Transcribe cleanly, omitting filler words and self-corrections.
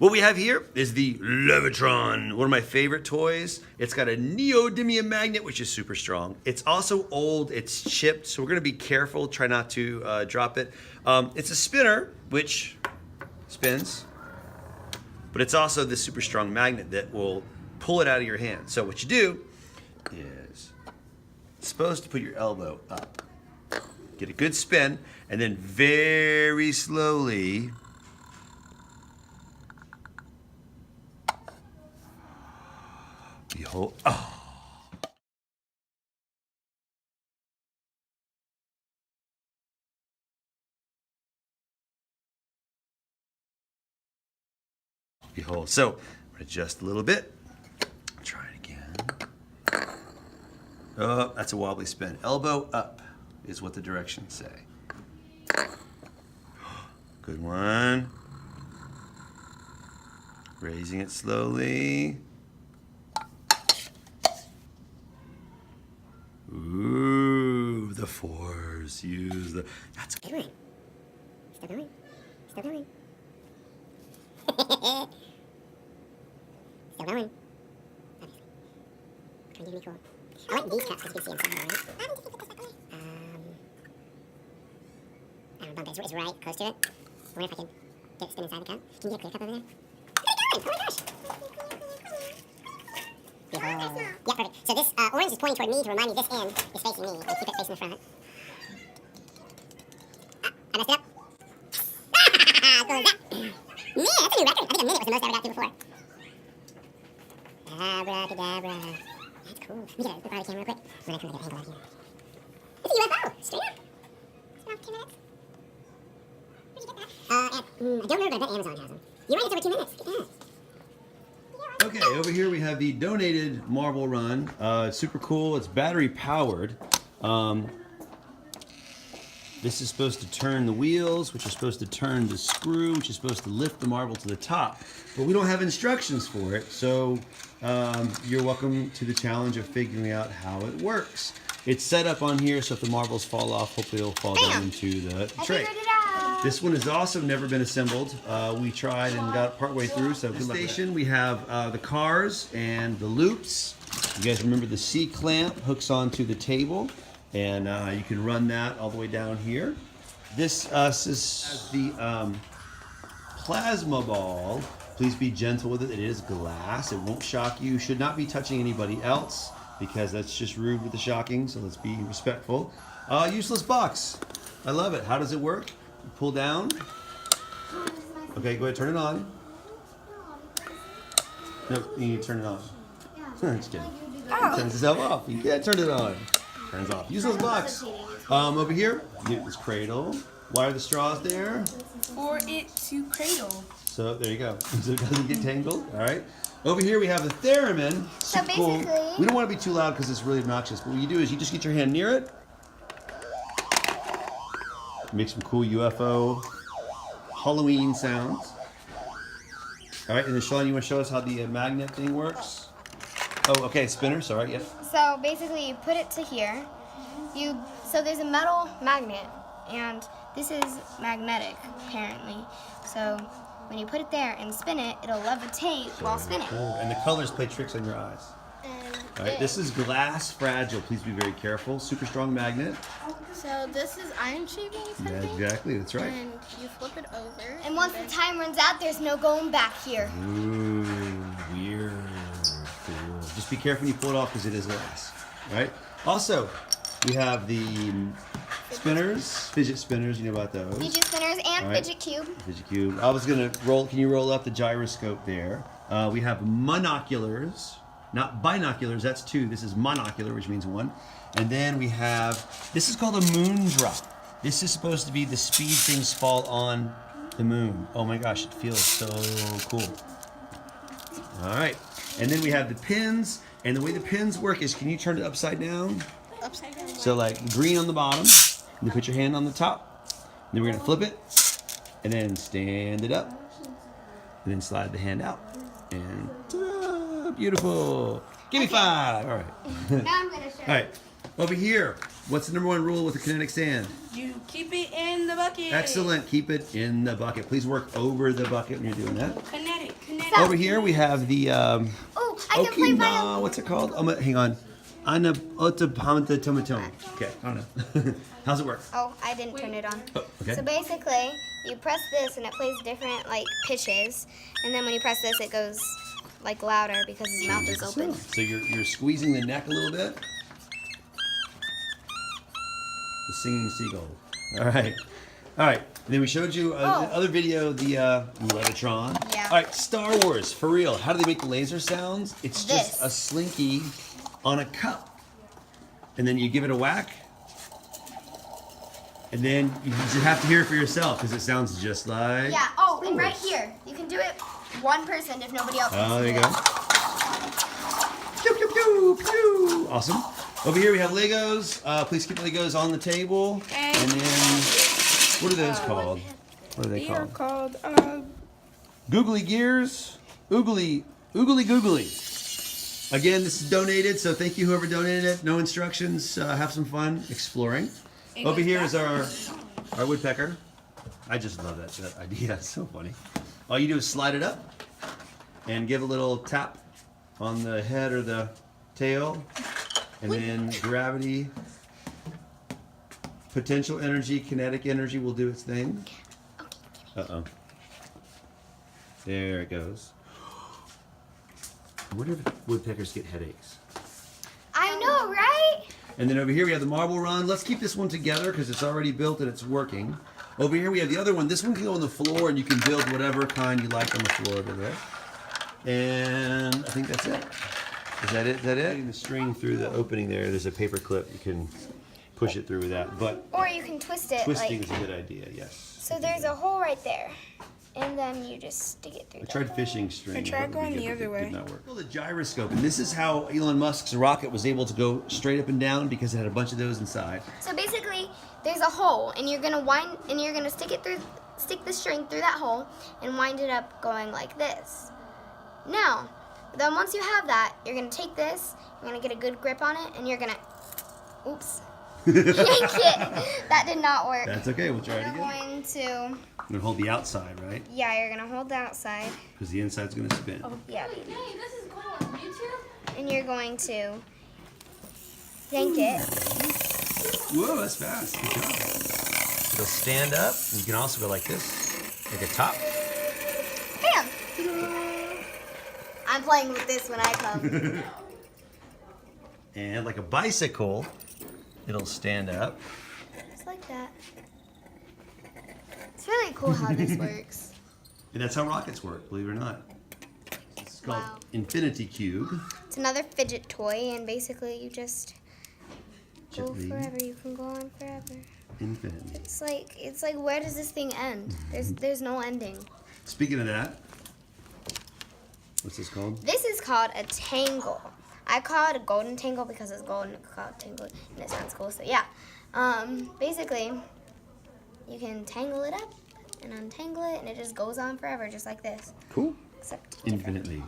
What we have here is the Levitron, one of my favorite toys. It's got a neodymium magnet, which is super strong. It's also old, it's chipped, so we're gonna be careful, try not to drop it. It's a spinner, which spins, but it's also this super strong magnet that will pull it out of your hand. So what you do is, supposed to put your elbow up, get a good spin, and then very slowly behold. Oh. Behold. So I'm gonna adjust a little bit. Try it again. Oh, that's a wobbly spin. Elbow up is what the directions say. Good one. Raising it slowly. Ooh, the force. Use the. That's Still going. Still going. Still going. Still going. Obviously. Trying to be cool. I like these cups because you can see inside, right? I don't know, bump is right close to it. I wonder if I can get it spin inside the cup. Can you get a clear cup over there? Look at it going! Oh my gosh! Behold. Yeah, perfect. So this orange is pointing toward me to remind me this end is facing me. Like keep it facing the front. Ah, I messed it up. Goes up. Man, that's a new record. I think a minute was the most I ever got to before. Abracadabra. That's cool. Let me get a look at the camera real quick. When I come to get an angle out here. It's a UFO! Straight up. It's around 2 minutes. Where'd you get that? I don't remember, but I bet Amazon has them. You're right, it's over 2 minutes. Look at that. Okay, over here we have the donated marble run. It's super cool. It's battery powered. This is supposed to turn the wheels, which are supposed to turn the screw, which is supposed to lift the marble to the top. But we don't have instructions for it, so you're welcome to the challenge of figuring out how it works. It's set up on here, so if the marbles fall off, hopefully it'll fall down into the tray. This one has also never been assembled. We tried and got partway through, so good luck. Station, we have the cars and the loops. You guys remember the C-clamp hooks onto the table, and you can run that all the way down here. This is the plasma ball. Please be gentle with it. It is glass. It won't shock you. Should not be touching anybody else because that's just rude with the shocking, so let's be respectful. Useless box. I love it. How does it work? You pull down. Okay, go ahead, turn it on. No, you need to turn it on. Just kidding. Turns itself off. Yeah, turn it on. Turns off. Useless box. Over here, you get this cradle. Why are the straws there? For it to cradle. So there you go. So it doesn't get tangled. All right. Over here we have the theremin. So Super cool. basically- We don't want to be too loud because it's really obnoxious. But what you do is you just get your hand near it. Make some cool UFO Halloween sounds. All right, and then Sean, you want to show us how the magnet thing works? Oh, okay, spinner. Sorry, yep. So basically, you put it to here. So there's a metal magnet, and this is magnetic apparently. So when you put it there and spin it, it'll levitate while spinning. Cool. And the colors play tricks on your eyes. All right, this is glass fragile. Please be very careful. Super strong magnet. So this is iron shaving Yeah, exactly. That's right. and you flip it over. And once the time runs out, there's no going back here. Ooh, weird. Cool. Just be careful when you pull it off because it is glass. All right. Also, we have the spinners, fidget spinners. You know about those. Fidget spinners and All right. fidget cube. Fidget cube. I was gonna roll. Can you roll up the gyroscope there? We have monoculars, not binoculars. That's 2. This is monocular, which means 1. And then we have. This is called a moon drop. This is supposed to be the speed things fall on the moon. Oh my gosh, it feels so cool. All right. And then we have the pins. And the way the pins work is, can you turn it upside down? Upside down. So like green on the bottom, and you put your hand on the top. And then we're gonna flip it, and then stand it up, and then slide the hand out. And ta-da, beautiful. Give me 5. All right. Now I'm gonna show All right. Over here, what's the #1 rule with the kinetic sand? You keep it in the bucket. Excellent. Keep it in the bucket. Please work over the bucket when you're doing that. Kinetic. fell. Over here we have the Oh, I can play Okina. violin. What's it called? Hang on. Ana Otapamata Tomatom. Okay, I don't know. How's it work? Oh, I didn't turn it on. Oh, okay. So basically, you press this and it plays different like pitches, and then when you press this, it goes like louder because his mouth is open. So you're squeezing the neck a little bit. The singing seagull. All right. All right. And then we showed you the other video, the Levatron. Yeah. All right, Star Wars, for real. How do they make the laser sounds? It's just This. a slinky on a cup. And then you give it a whack. And then you just have to hear it for yourself because it sounds just like... Yeah. Oh, and Star right Wars. here, you can do it one person if nobody else. Oh, wants to there you do go. it. Pew, pew, pew, pew. Awesome. Over here we have Legos. Please keep Legos on the table. Okay. And then, what are those called? What are they They are called? called Googly Gears. Oogly Googly. Again, this is donated, so thank you whoever donated it. No instructions. Have some fun exploring. Over here is our woodpecker. I just love that idea. It's so funny. All you do is slide it up and give a little tap on the head or the tail, and then gravity, potential energy, kinetic energy will do its thing. Uh-oh. There it goes. Where do woodpeckers get headaches? I know, right? And then over here we have the marble run. Let's keep this one together because it's already built and it's working. Over here we have the other one. This one can go on the floor and you can build whatever kind you like on the floor over there. And I think that's it. Is that it? Is that it? Getting the string through the opening there. There's a paper clip. You can push it through with that. But Or you can twist it twisting like. is a good idea, yes. So there's a hole right there, and then you just stick it through. I that tried hole. fishing string. I tried That would be going the good, other but it way. did not work. Well, the gyroscope, and this is how Elon Musk's rocket was able to go straight up and down because it had a bunch of those inside. So basically, there's a hole, and you're gonna stick the string through that hole, and wind it up going like this. Now, then once you have that, you're gonna take this, you're gonna get a good grip on it, and you're gonna, oops, yank it. That did not work. That's okay. We'll try it You're again. going to, I'm gonna hold the outside, right? yeah, you're gonna hold the outside. Because the inside's gonna spin. Yeah, baby. Hey, this is going on YouTube? And you're going to yank it. Whoa, that's fast. Good job. It'll stand up. You can also go like this, like a top. Bam! I'm playing with this when I come. And like a bicycle, it'll stand up. Just like that. It's really cool how this works. And that's how rockets work, believe it or not. It's called Wow. Infinity Cube. It's another fidget toy, and basically you just go Gently, forever. You can go on forever. infinitely. It's like where does this thing end? There's no ending. Speaking of that, what's this called? This is called a tangle. I call it a golden tangle because it's golden. I call it tangle, and it sounds cool. So yeah, basically, you can tangle it up and untangle it, and it just goes on forever, just like this. Cool. Except different. Infinitely.